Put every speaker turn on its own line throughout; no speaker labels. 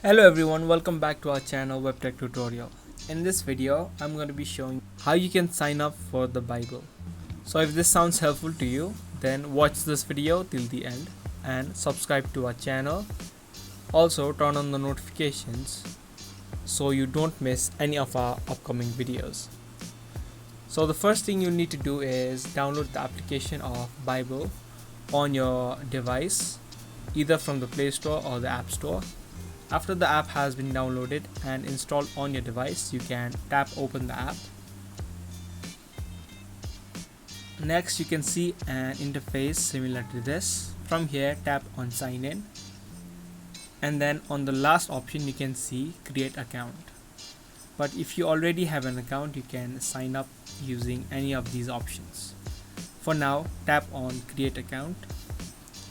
Hello everyone, welcome back to our channel Webtech Tutorial. In this video, I'm going to be showing how you can sign up for the Bible. So if this sounds helpful to you, then watch this video till the end and subscribe to our channel. Also turn on the notifications so you don't miss any of our upcoming videos. So the first thing you need to do is download the application of Bible on your device, either from the Play Store or the App Store. After the app has been downloaded and installed on your device, you can tap open the app. Next, you can see an interface similar to this. From here, tap on sign in, and then on the last option you can see create account. But if you already have an account, you can sign up using any of these options. For now, tap on create account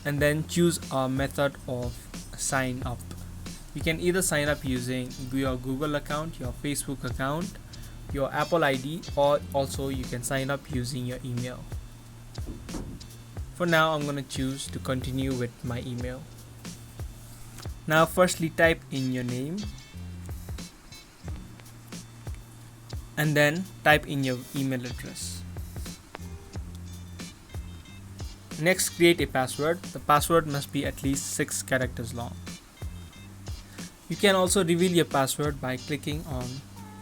and then choose a method of sign up. You can either sign up using your Google account, your Facebook account, your Apple ID, or also you can sign up using your email. For now, I'm going to choose to continue with my email. Now firstly type in your name and then type in your email address. Next, create a password. The password must be at least 6 characters long. You can also reveal your password by clicking on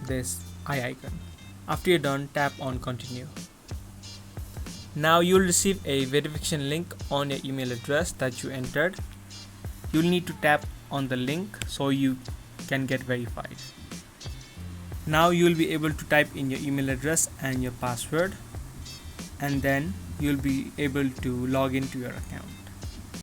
this eye icon. After you're done, tap on continue. Now you'll receive a verification link on your email address that you entered. You'll need to tap on the link so you can get verified. Now you'll be able to type in your email address and your password, and then you'll be able to log into your account.